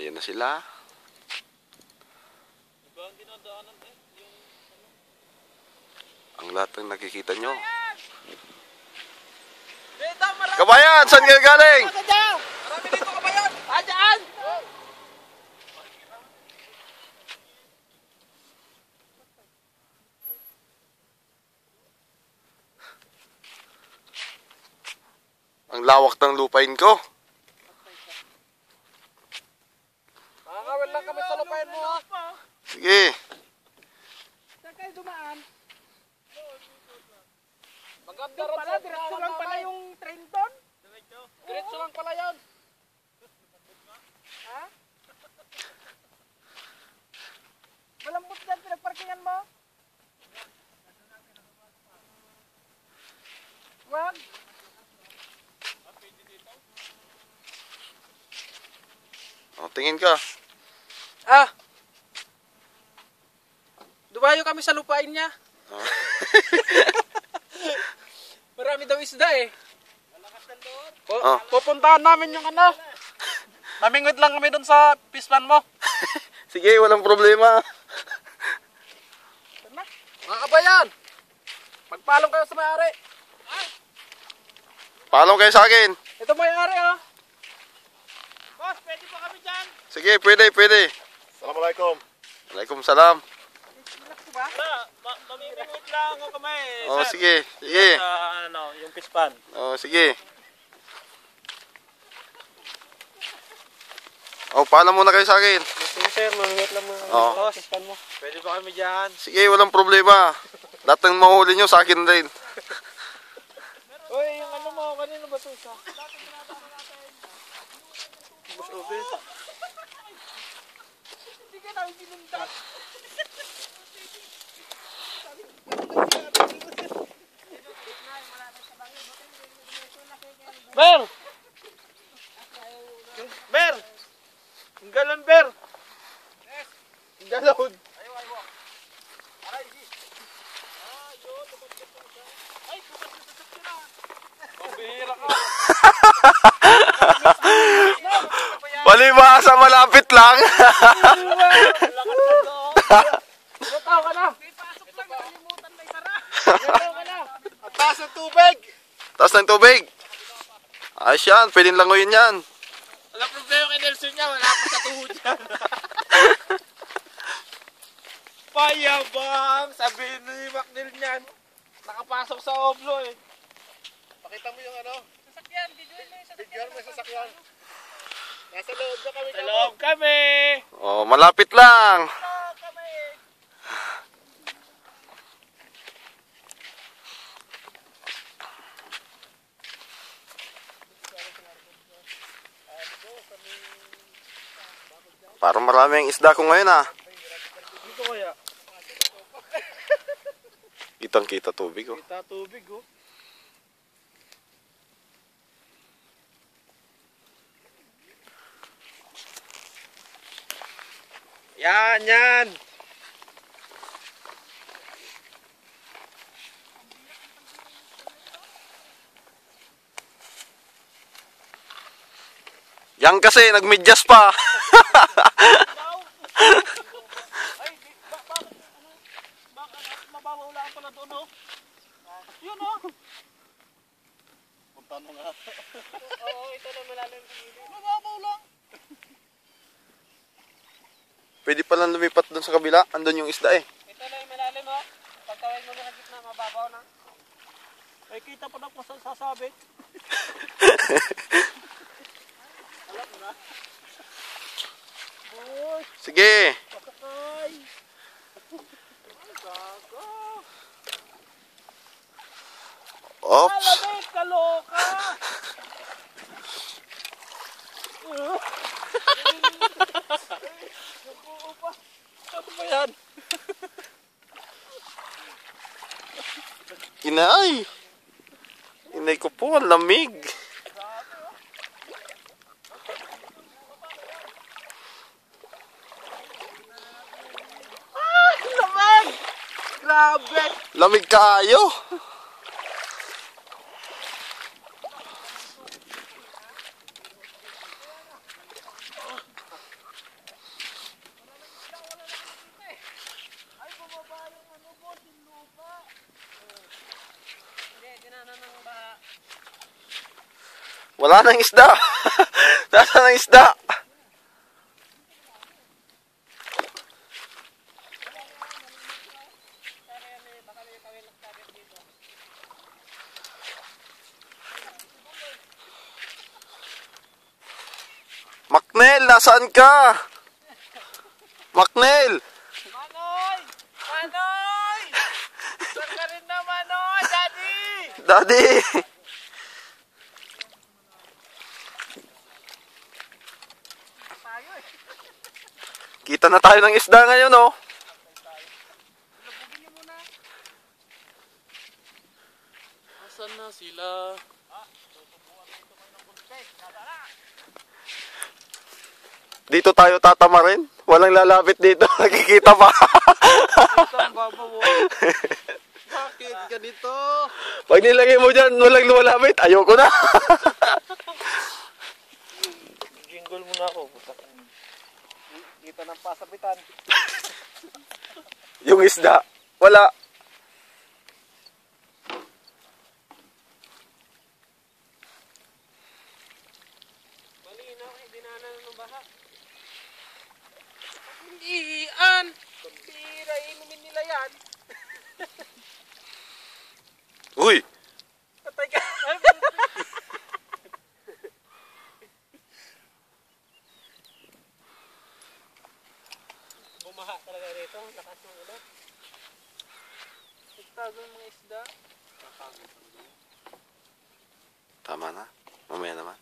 Ayan na sila. Ang lahat ng nakikita nyo. Kabayan, saan kayo galing? Marami dito kabayan! Dyan! Ang lawak ng lupain ko. Makakawin lang kami sa lupain mo ha. Sige. Saan kayo dumaan? Maganda rin pala, diretso lang pala yung train doon? Diretso lang pala yun. Ha? Malambot dyan, pinagparkingan mo? Wag. O, tingin ka. Dumayo kami sa lupain niya. Marami daw isda eh. Pupuntahan namin yung ano. Namingwid lang kami doon sa pispan mo. Sige, walang problema. Mga kabayan, magpalong kayo sa may-ari. Paalam kayo sa akin. Ito may-ari oh. Boss, pwede pa kami dyan. Sige, pwede. Assalamualaikum. Waalaikumsalam. Mamimingwit lang ako kami. Oh, sir. sige. Sa yung pispan. Oh, sige. Oh, paalam muna kayo sa akin. Sige sir, mamimingwit lang mo. Oh. Pispan mo. Pwede ba kami dyan? Sige, walang problema. Lahat ng mahuli nyo sa akin rin. Uy, yung ano mo, kanino ba ito isa? Boss Obe. Hindi ka namin pinundan. Ber! Ber! Yung galon, Ber! Yung galon! Pambihira ka! Palibasa, malapit lang. Butaw ka na. Pasok lang, nakalimutan na isara. Butaw ka na. Ang taas ng tubig! Taas ng tubig. Ayos yan, pwedeng langoyin yan. Wala problema kay Nelson niya, wala ako sa tuhod yan. Payabang! Sabihin ni Macnil niyan. Nakapasok sa oblo eh. Pakita mo yung ano? Sasakyan, videoin mo yung sasakyan. Bigyan mo yung sasakyan. Nasa loob na kami. Sa loob kami! Oh, malapit lang. Parang marami ang isda ko ngayon ah. Dito kaya? Kitang kita tubig oh. Kita tubig oh. Yan! Yan kasi, nagmedyas pa. Mababaw lang pala doon oh. Yun oh. Punta mo nga. Oo, ito na malalim. Mababaw lang. Pwede palang lumipat dun sa kabila. Andun yung isda eh. Ito na yung malalim oh. Pagkawin mo na gitna, mababaw na. Ay, kita pa na po sasabit. Alam mo na. Uy, Sige. pasakay. Gago. Oops. Alamig, kaloka. Ano ba yan? Inay. Inay ko po, ang lamig. Lamig! Grabe! Lamig kaayo. Wala nang isda. Nasaan ang isda? Macnel, nasaan ka? Macnel! Manoy! Manoy! Saan ka rin na, Manoy? Daddy! Daddy! Kita na tayo ng isda ngayon, oh. Asan na sila? Dito tayo tatamarin. Walang lalapit dito. Nakikita pa. Saan babaw? Bakit ganito? Pag nilagay mo dyan, walang lumalapit. Ayoko na. Jingle muna ako. Kita ng pasabitan. Yung isda. Wala. Malinaw eh, dinanan ng baha. Hindian! Pambira, inumin nila yan. Uy! Patay ka. Bumaha talaga rito, lakas ng ulan. Nagtago ng mga isda. Tama na. Mamaya naman.